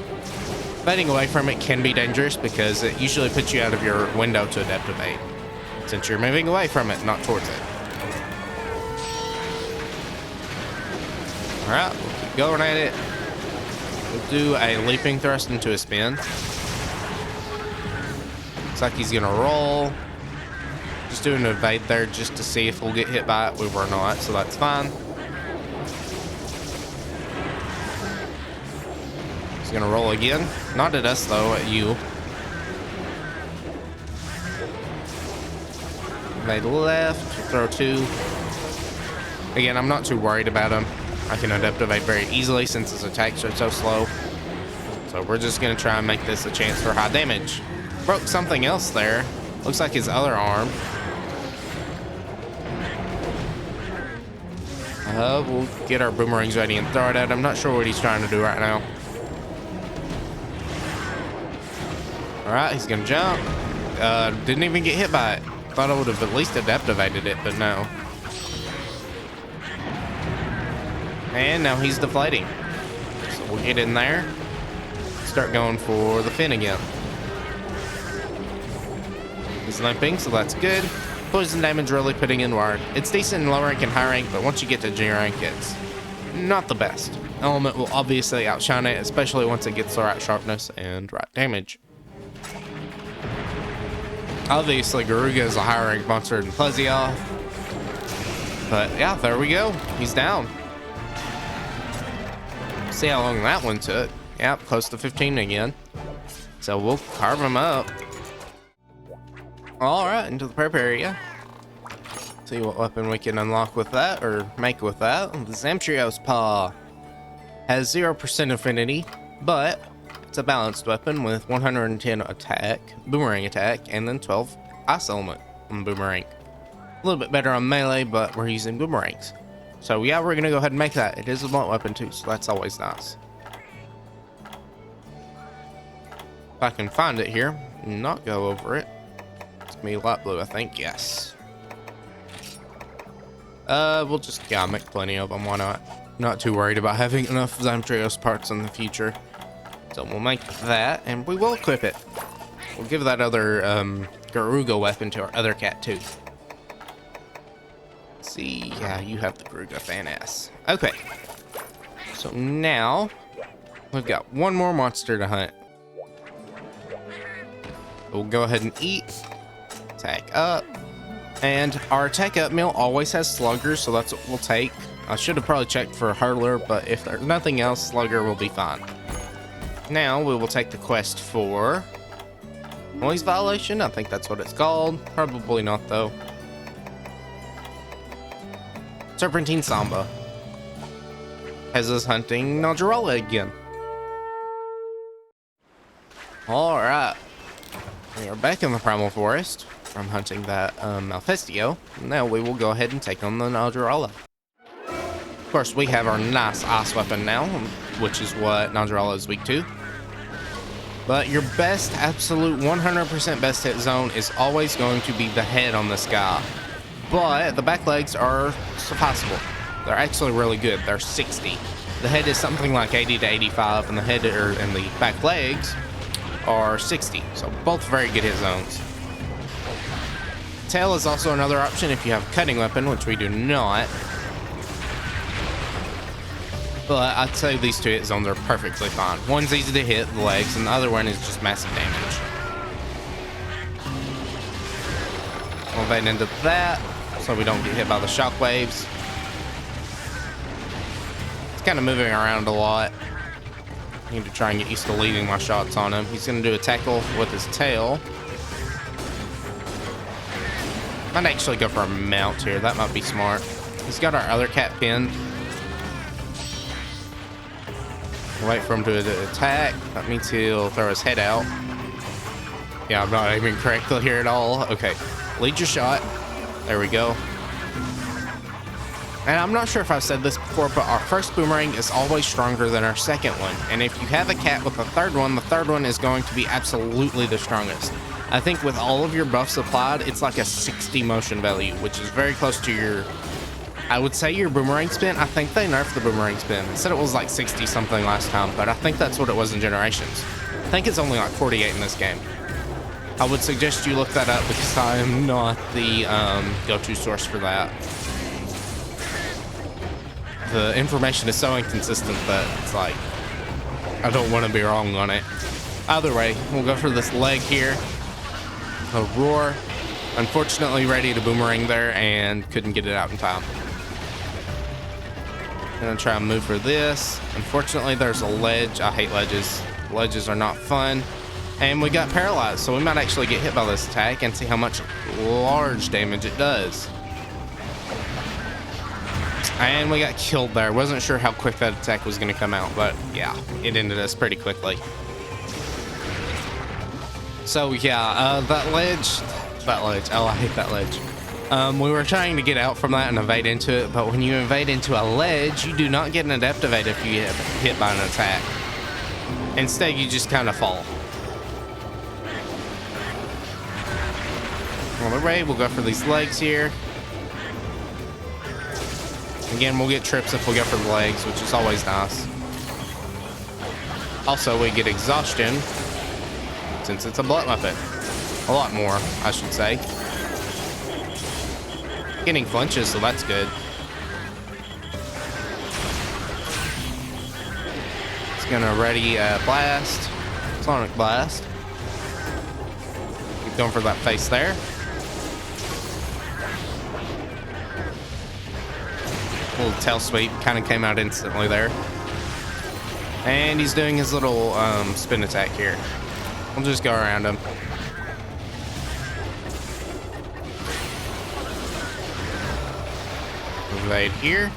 Evading away from it can be dangerous because it usually puts you out of your window to adaptivate, since you're moving away from it, not towards it. Alright, we'll keep going at it. We'll do a leaping thrust into a spin. Looks like he's gonna roll. Just doing an evade there just to see if we'll get hit by it. We were not, so that's fine. He's gonna roll again. Not at us though, at you. Evade left, throw two. Again, I'm not too worried about him. I can adapt evade very easily since his attacks are so slow. So we're just gonna try and make this a chance for high damage. Broke something else there. Looks like his other arm. We'll get our boomerangs ready and throw it at him. I'm not sure what he's trying to do right now. Alright, he's gonna jump. Didn't even get hit by it. Thought I would have at least adapt evaded it, but no. And now he's deflating. So we'll get in there. Start going for the fin again. He's limping, so that's good. Poison damage really putting in work. It's decent in low rank and high rank, but once you get to G rank, it's not the best. Element will obviously outshine it, especially once it gets the right sharpness and right damage. Obviously, Garuga is a higher rank monster than Plesioth. But yeah, there we go. He's down. See how long that one took. Yep, close to 15 again. So we'll carve him up. Alright, into the prep area. See what weapon we can unlock with that, or make with that. The Zamtrios Paw has 0% affinity, but it's a balanced weapon with 110 attack, boomerang attack, and then 12 ice element on boomerang. A little bit better on melee, but we're using boomerangs. So yeah, we're gonna go ahead and make that. It is a blunt weapon too, so that's always nice. If I can find it here, not go over it. It's gonna be light blue, I think. Yes. We'll just make plenty of them. Why not? Not too worried about having enough Zamtrios parts in the future. So we'll make that, and we will equip it. We'll give that other Garuga weapon to our other cat too. Let's see, yeah, you have the Garuga fan ass. Okay. So now we've got one more monster to hunt. We'll go ahead and eat. Attack up. And our attack up meal always has Slugger, so that's what we'll take. I should have probably checked for Hurler, but if there's nothing else, Slugger will be fine. Now we will take the quest for Noise Violation. I think that's what it's called. Probably not, though. Serpentine Samba has us hunting Najarala again. Alright. We are back in the Primal Forest from hunting that Malfestio. Now we will go ahead and take on the Najarala. Of course, we have our nice ice weapon now, which is what Najarala is weak to. But your best, absolute 100% best hit zone is always going to be the head on this guy. But the back legs are sufficeable. They're actually really good. They're 60. The head is something like 80 to 85, and the head and the back legs are 60. So both very good hit zones. Tail is also another option if you have a cutting weapon, which we do not. But I'd say these two hit zones are perfectly fine. One's easy to hit, the legs, and the other one is just massive damage. We'll evade into that, so we don't get hit by the shockwaves. It's kind of moving around a lot. I need to try and get used to leading my shots on him. He's going to do a tackle with his tail. Might actually go for a mount here. That might be smart. He's got our other cat pinned. Wait for him to attack. That means he'll throw his head out. Yeah, I'm not aiming correctly here at all. Okay, lead your shot. There we go. And I'm not sure if I've said this before, but our first boomerang is always stronger than our second one. And if you have a cat with a third one, the third one is going to be absolutely the strongest. I think with all of your buffs applied, it's like a 60 motion value, which is very close to your, I would say, your boomerang spin. I think they nerfed the boomerang spin. They said it was like 60 something last time, but I think that's what it was in Generations. I think it's only like 48 in this game. I would suggest you look that up because I am not the go-to source for that. The information is so inconsistent that it's like, I don't want to be wrong on it. Either way, we'll go for this leg here. A roar. Unfortunately ready to boomerang there and couldn't get it out in time. Gonna try and move for this. Unfortunately, there's a ledge. I hate ledges. Ledges are not fun. And we got paralyzed, so we might actually get hit by this attack and see how much large damage it does. And we got killed there. Wasn't sure how quick that attack was going to come out, but yeah, it ended us pretty quickly. So yeah, that ledge, oh, I hate that ledge. We were trying to get out from that and evade into it, but when you invade into a ledge, you do not get an adept evade if you get hit by an attack. Instead, you just kind of fall. On the raid, we'll go for these legs here. Again, we'll get trips if we go for the legs, which is always nice. Also, we get exhaustion, since it's a blunt weapon. A lot more, I should say. Getting flinches, so that's good. It's gonna ready blast, sonic blast. Keep going for that face there. Little tail sweep kind of came out instantly there. And he's doing his little spin attack here. We'll just go around him. Evade here.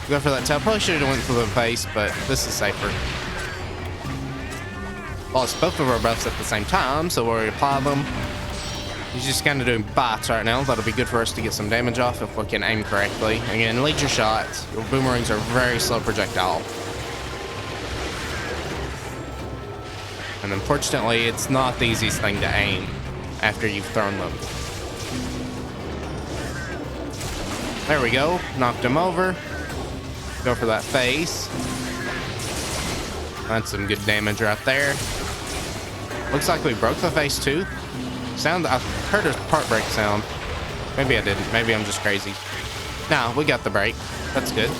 Go for that tail. Probably should have went for the face, but this is safer. Lost both of our buffs at the same time, so we'll apply them. He's just kind of doing bots right now. That'll be good for us to get some damage off if we can aim correctly. Again, lead your shots. Your boomerangs are very slow projectile. And unfortunately, it's not the easiest thing to aim after you've thrown them. There we go. Knocked him over. Go for that face. That's some good damage right there. Looks like we broke the face too. I heard a part break sound. Maybe I didn't. Maybe I'm just crazy. No, we got the break. That's good.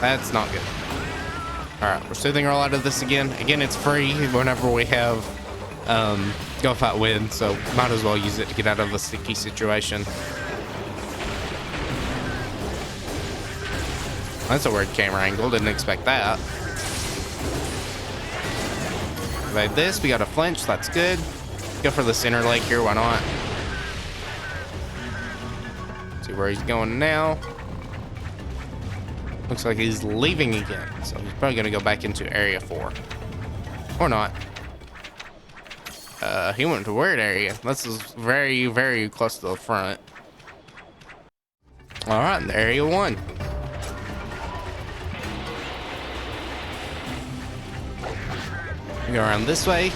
That's not good. Alright, we're soothing roll out of this again. Again, it's free whenever we have go fight win, so might as well use it to get out of a sticky situation. That's a weird camera angle. Didn't expect that. Evade this. We got a flinch. That's good. Go for the center leg here. Why not? See where he's going now. Looks like he's leaving again. So he's probably going to go back into area 4. Or not. He went to weird area. This is very, very close to the front. Alright, area 1. Go around this way.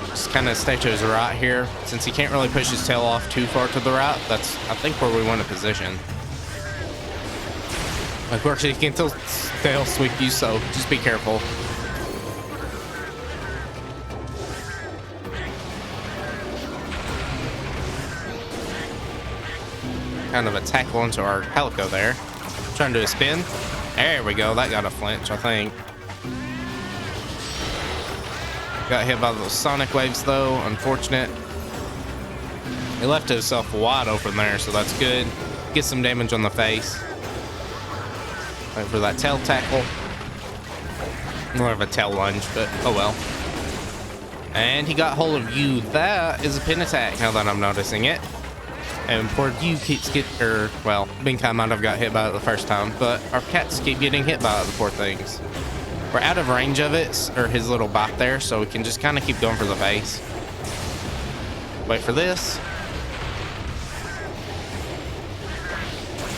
Just kind of stay to his right here. Since he can't really push his tail off too far to the right, that's, I think, where we want to position. Of course, he can still tail sweep you, so just be careful. Kind of a tackle into our Helico there. Trying to do a spin. There we go. That got a flinch, I think. Got hit by those sonic waves though, unfortunate. He left himself wide open there, so that's good. Get some damage on the face. Wait for that tail tackle. More of a tail lunge, but oh well. And he got hold of you. That is a pin attack now that I'm noticing it. And poor you keeps getting, well, Binkai might have got hit by it the first time, but our cats keep getting hit by it, the poor things. We're out of range of it, or his little bot there, so we can just kind of keep going for the face. Wait for this.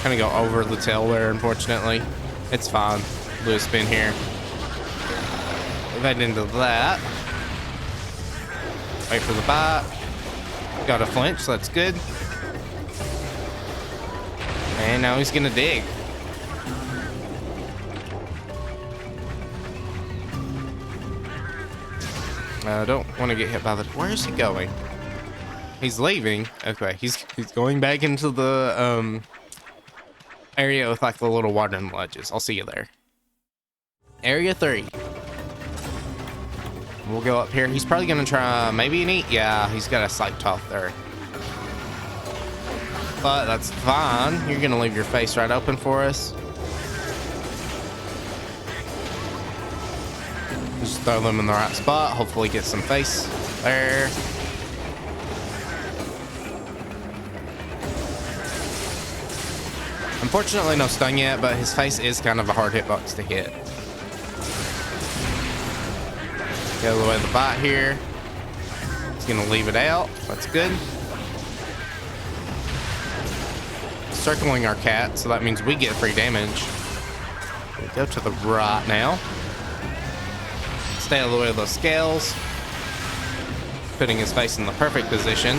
Kind of go over the tail there, unfortunately. It's fine. Do a spin here. Evade into that. Wait for the bot. Got a flinch, so that's good. And now he's gonna dig. I don't want to get hit by the... Where is he going? He's leaving. Okay, he's going back into the area with like the little watering ledges. I'll see you there. Area 3. We'll go up here. He's probably gonna try maybe an eat. Yeah, he's got a Psychother. But that's fine. You're gonna leave your face right open for us. Just throw them in the right spot. Hopefully get some face there. Unfortunately, no stun yet, but his face is kind of a hard hitbox to hit. Get out of the way of the bot here. He's gonna leave it out. That's good. Circling our cat, so that means we get free damage. We go to the right now. Stay out of the way of those scales. Putting his face in the perfect position.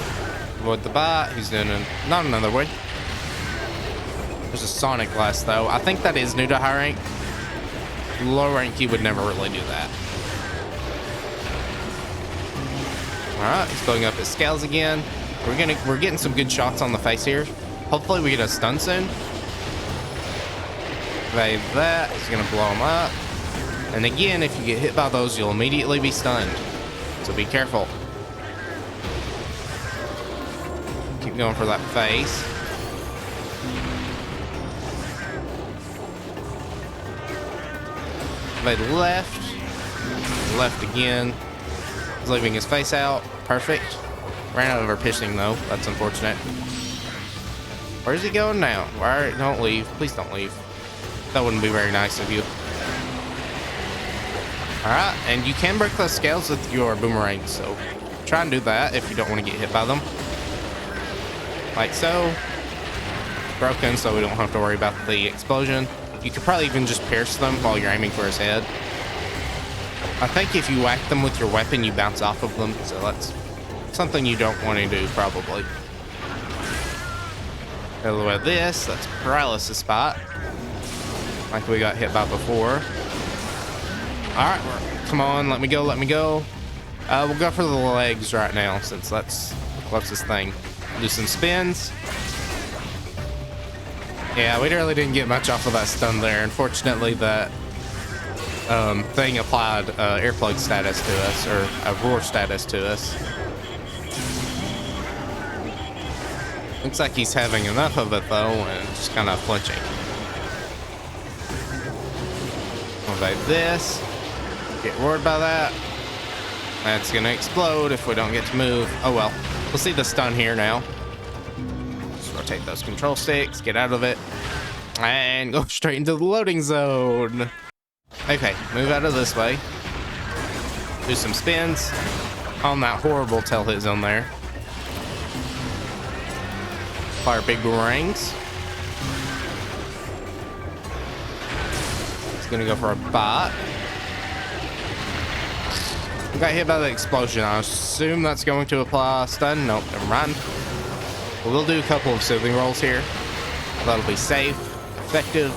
Avoid the bot. He's doing not another way. There's a Sonic Blast though. I think that is new to high rank. Low rank, he would never really do that. Alright, he's going up his scales again. We're getting some good shots on the face here. Hopefully we get a stun soon. Evade that. He's gonna blow him up. And again, if you get hit by those, you'll immediately be stunned. So be careful. Keep going for that face. Evade left. Left again. He's leaving his face out. Perfect. Ran out of our pitching though. That's unfortunate. Where's he going now? Alright, don't leave. Please don't leave. That wouldn't be very nice of you. Alright, and you can break those scales with your boomerangs, so try and do that if you don't want to get hit by them. Like so. Broken, so we don't have to worry about the explosion. You could probably even just pierce them while you're aiming for his head. I think if you whack them with your weapon, you bounce off of them, so that's something you don't want to do, probably. Out of the way of this, that's paralysis spot. Like we got hit by before. Alright, come on, let me go, let me go. We'll go for the legs right now, since that's the closest thing. Do some spins. Yeah, we really didn't get much off of that stun there. Unfortunately, that thing applied earplug status to us, or a roar status to us. Looks like he's having enough of it though, and just kind of flinching. Evade this. Get roared by that. That's gonna explode if we don't get to move. Oh well. We'll see the stun here now. Just rotate those control sticks, get out of it, and go straight into the loading zone. Okay, move out of this way. Do some spins on that horrible tail hit zone there. Fire big boomerangs. He's gonna go for a bot. Got hit by the explosion. I assume that's going to apply a stun. Nope, never mind. We'll do a couple of soothing rolls here. That'll be safe, effective.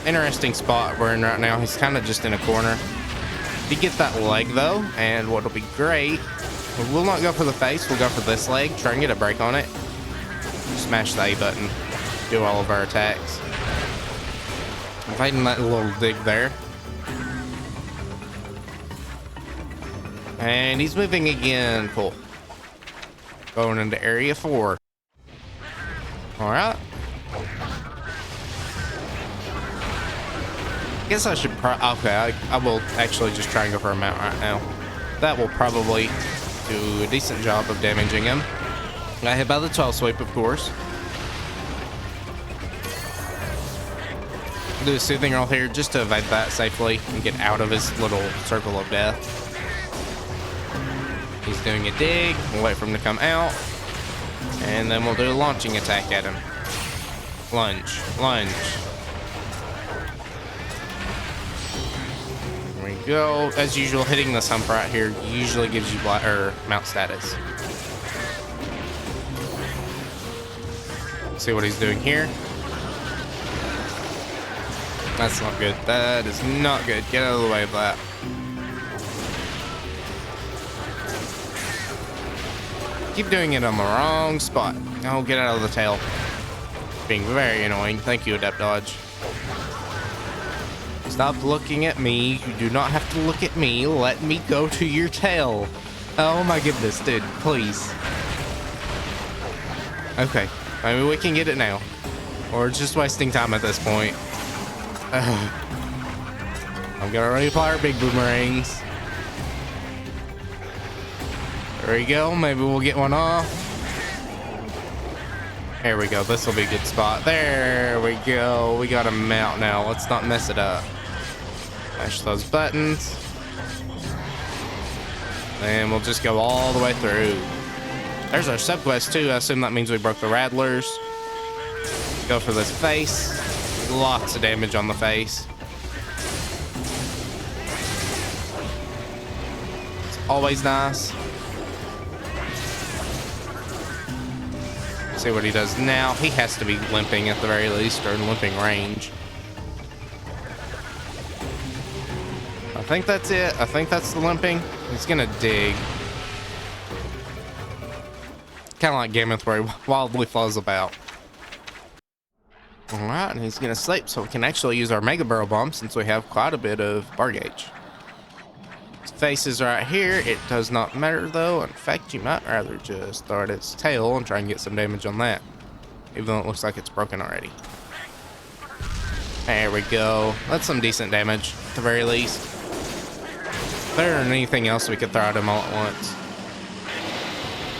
Interesting spot we're in right now. He's kind of just in a corner. He gets that leg though, and what'll be great, we'll not go for the face, we'll go for this leg, try and get a break on it. Smash the A button, do all of our attacks. Evading that little dig there. And he's moving again. Cool. Going into area 4. Alright. Guess I should okay, I will actually just try and go for a mount right now. That will probably do a decent job of damaging him. Got hit by the 12 sweep, of course. Do a soothing roll here just to evade that safely and get out of his little circle of death. He's doing a dig. We'll wait for him to come out. And then we'll do a launching attack at him. Lunge. Lunge. There we go. As usual, hitting this hump right here usually gives you mount status. See what he's doing here. That's not good. That is not good. Get out of the way of that. Keep doing it on the wrong spot. Oh, get out of the tail. Being very annoying. Thank you, Adept Dodge. Stop looking at me. You do not have to look at me. Let me go to your tail. Oh my goodness, dude. Please. Okay. Maybe we can get it now. Or just wasting time at this point. I'm gonna reapply our big boomerangs. There we go. Maybe we'll get one off. There we go. This will be a good spot. There we go. We got him out now. Let's not mess it up. Mash those buttons. And we'll just go all the way through. There's our subquest too. I assume that means we broke the Rattlers. Go for this face. Lots of damage on the face. It's always nice. See what he does now. He has to be limping at the very least, or in limping range. I think that's it. I think that's the limping. He's gonna dig. Kind of like Gammoth where he wildly flies about. Alright, and he's gonna sleep, so we can actually use our Mega Barrel Bomb since we have quite a bit of bar gauge. His face is right here. It does not matter though. In fact, you might rather just throw at its tail and try and get some damage on that. Even though it looks like it's broken already. There we go. That's some decent damage, at the very least. Better than anything else we could throw at him all at once.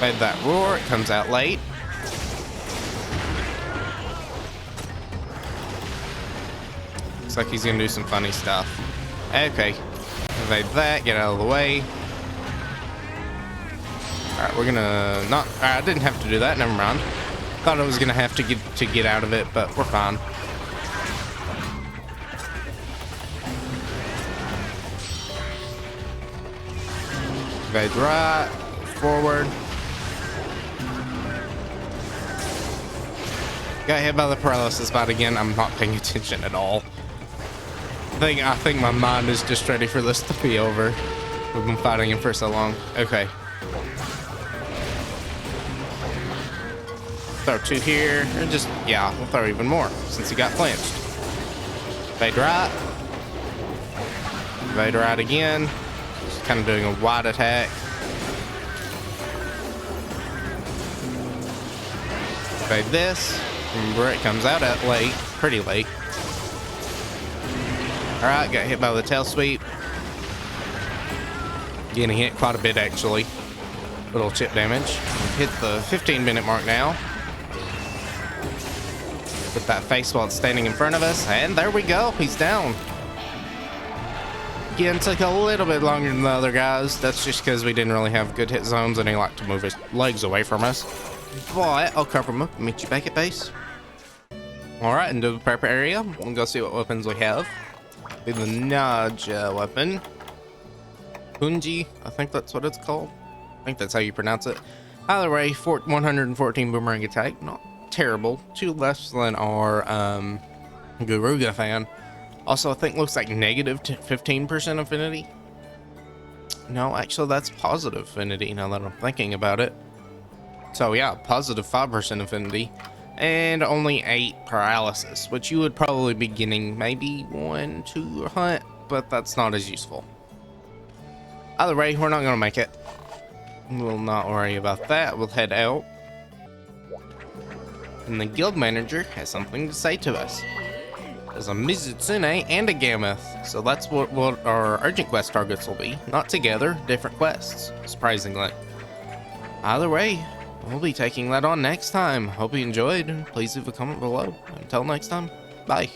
Fade that roar, it comes out late. Looks like he's gonna do some funny stuff. Okay, evade that, get out of the way. Alright, we're gonna not, I didn't have to do that, never mind. Thought I was gonna have to get out of it, but we're fine. Evade right, forward. Got hit by the paralysis bot again. I'm not paying attention at all. I think my mind is just ready for this to be over. We've been fighting him for so long. Okay. Throw two here. And just, yeah, we'll throw even more since he got flinched. Evade right. Evade right again. Just kind of doing a wide attack. Evade this. Remember, it comes out at late. Pretty late. Alright, got hit by the tail sweep. Getting hit quite a bit, actually. Little chip damage. Hit the 15-minute mark now. Get that face while it's standing in front of us. And there we go. He's down. Again, took a little bit longer than the other guys. That's just because we didn't really have good hit zones and he liked to move his legs away from us. But I'll cover him up and meet you back at base. Alright, into the prep area. We'll go see what weapons we have. Be the Naja weapon. Punji, I think that's what it's called. I think that's how you pronounce it. Either way, 114 boomerang attack. Not terrible. 2 less than our Garuga fan. Also, I think looks like negative 15% affinity. No, actually that's positive affinity now that I'm thinking about it. So yeah, positive 5% affinity. And only 8 paralysis, which you would probably be getting maybe 1, 2 hunt, but that's not as useful. Either way, we're not gonna make it. We'll not worry about that. We'll head out. And the guild manager has something to say to us. There's a Mizutsune and a Gammoth, so that's what our urgent quest targets will be. Not together, different quests, surprisingly. Either way, we'll be taking that on next time. Hope you enjoyed. Please leave a comment below. Until next time, bye.